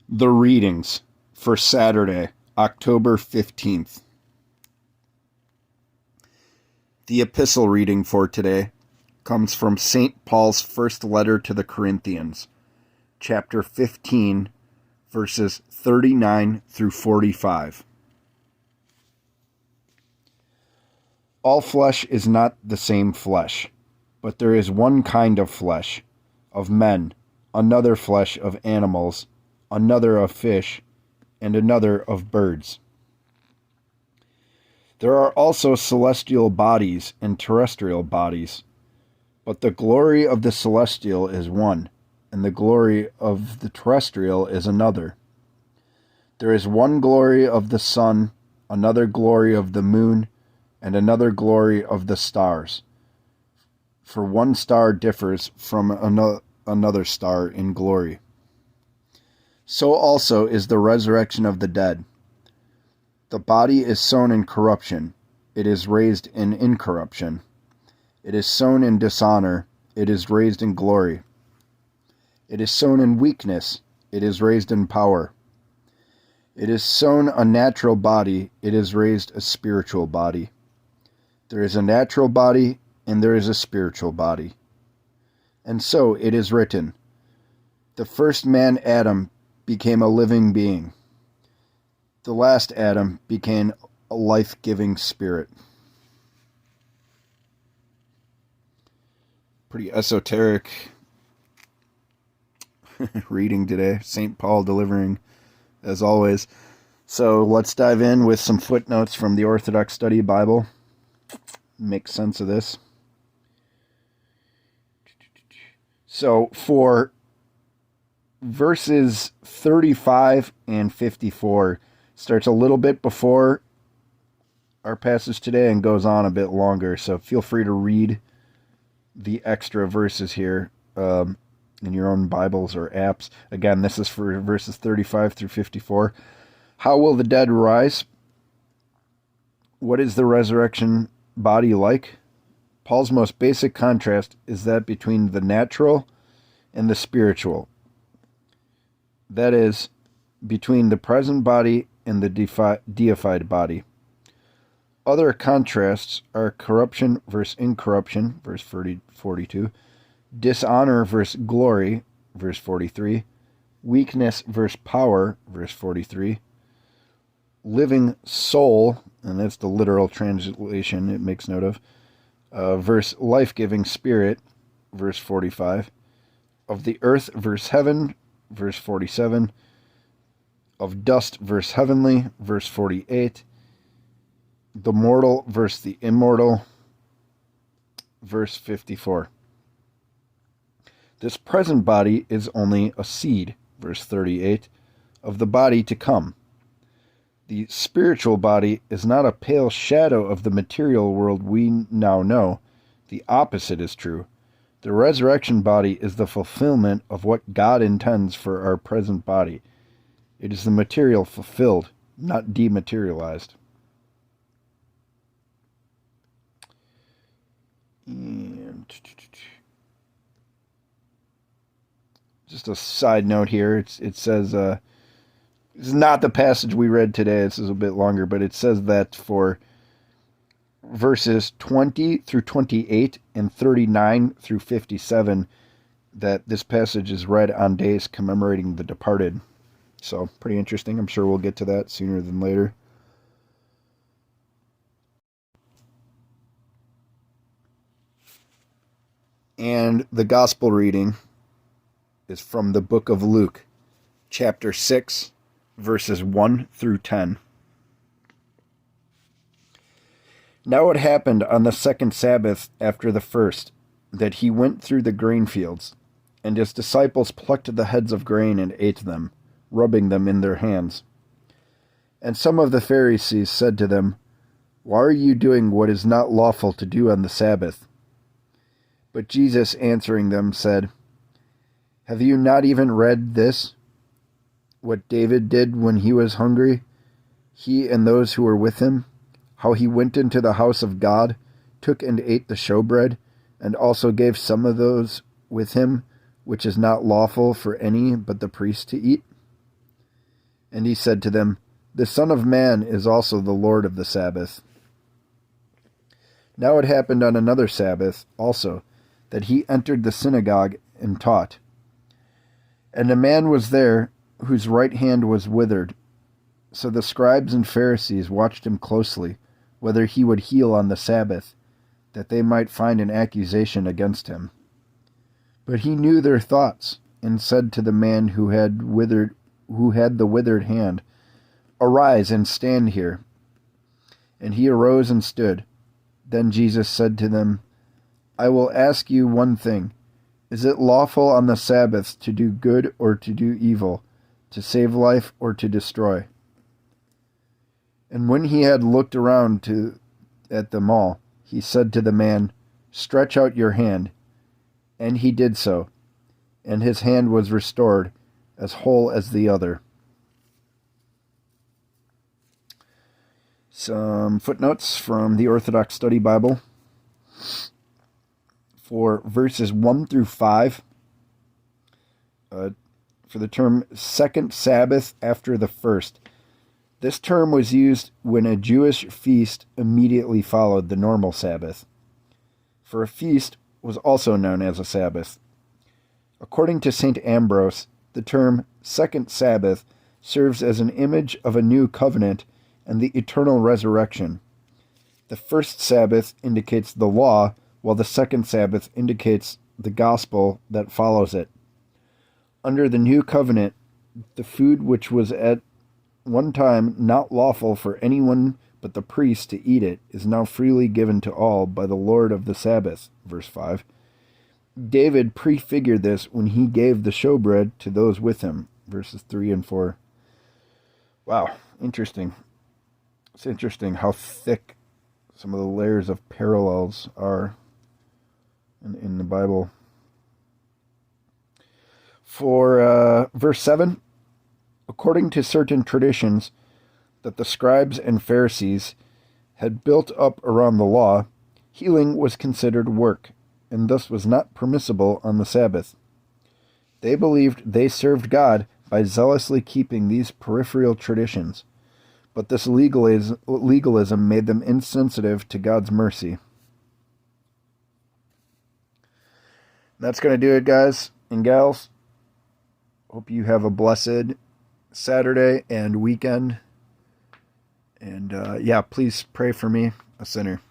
The readings for Saturday, October 15th. The epistle reading for today comes from St. Paul's first letter to the Corinthians, chapter 15, verses 39 through 45. All flesh is not the same flesh, but there is one kind of flesh, of men, another flesh of animals, another of fish, and another of birds. There are also celestial bodies and terrestrial bodies, but the glory of the celestial is one, and the glory of the terrestrial is another. There is one glory of the sun, another glory of the moon, and another glory of the stars. For one star differs from another star in glory. So also is the resurrection of the dead. The body is sown in corruption, it is raised in incorruption. It is sown in dishonor, it is raised in glory. It is sown in weakness, it is raised in power. It is sown a natural body, it is raised a spiritual body. There is a natural body, and there is a spiritual body. And so it is written, the first man, Adam, became a living being. The last Adam became a life-giving spirit. Pretty esoteric reading today. St. Paul delivering, as always. So let's dive in with some footnotes from the Orthodox Study Bible. Make sense of this. So for verses 35 and 54, starts a little bit before our passage today and goes on a bit longer. So feel free to read the extra verses here in your own Bibles or apps. Again, this is for verses 35 through 54. How will the dead rise? What is the resurrection body like? Paul's most basic contrast is that between the natural and the spiritual. That is, between the present body and the deified body. Other contrasts are corruption versus incorruption, verse 42, dishonor versus glory, verse 43, weakness versus power, verse 43, living soul, and that's the literal translation it makes note of, versus life-giving spirit, verse 45, of the earth versus heaven, verse 47, of dust versus heavenly, verse 48, the mortal versus the immortal, verse 54. This present body is only a seed, verse 38, of the body to come. The spiritual body is not a pale shadow of the material world we now know. The opposite is true. The resurrection body is the fulfillment of what God intends for our present body. It is the material fulfilled, not dematerialized. And just a side note here, it says, this is not the passage we read today, this is a bit longer, but it says that for verses 20 through 28 and 39 through 57, that this passage is read on days commemorating the departed. So, pretty interesting. I'm sure we'll get to that sooner than later. And the gospel reading is from the book of Luke, chapter 6, verses 1 through 10. Now it happened on the second Sabbath after the first, that he went through the grain fields, and his disciples plucked the heads of grain and ate them, rubbing them in their hands. And some of the Pharisees said to them, why are you doing what is not lawful to do on the Sabbath? But Jesus answering them said, have you not even read this? What David did when he was hungry, he and those who were with him, how he went into the house of God, took and ate the showbread, and also gave some of those with him, which is not lawful for any but the priest to eat? And he said to them, "The Son of Man is also the Lord of the Sabbath." Now it happened on another Sabbath also, that he entered the synagogue and taught. And a man was there whose right hand was withered. So the scribes and Pharisees watched him closely, whether he would heal on the Sabbath, that they might find an accusation against him. But he knew their thoughts, and said to the man who had the withered hand, "Arise and stand here." And he arose and stood. Then Jesus said to them, "I will ask you one thing. Is it lawful on the Sabbath to do good or to do evil, to save life or to destroy?" And when he had looked around at them all, he said to the man, "Stretch out your hand." And he did so, and his hand was restored, as whole as the other. Some footnotes from the Orthodox Study Bible. For verses 1 through 5, for the term second Sabbath after the first. This term was used when a Jewish feast immediately followed the normal Sabbath, for a feast was also known as a Sabbath. According to St. Ambrose, the term second Sabbath serves as an image of a new covenant and the eternal resurrection. The first Sabbath indicates the law, while the second Sabbath indicates the gospel that follows it. Under the new covenant, the food which was at one time not lawful for anyone but the priest to eat it is now freely given to all by the Lord of the Sabbath. Verse 5. David prefigured this when he gave the showbread to those with him. Verses 3 and 4. Wow, interesting. It's interesting how thick some of the layers of parallels are in the Bible. For verse 7, according to certain traditions that the scribes and Pharisees had built up around the law, healing was considered work, and thus was not permissible on the Sabbath. They believed they served God by zealously keeping these peripheral traditions, but this legalism made them insensitive to God's mercy. That's going to do it, guys and gals. Hope you have a blessed Saturday and weekend. And please pray for me, a sinner.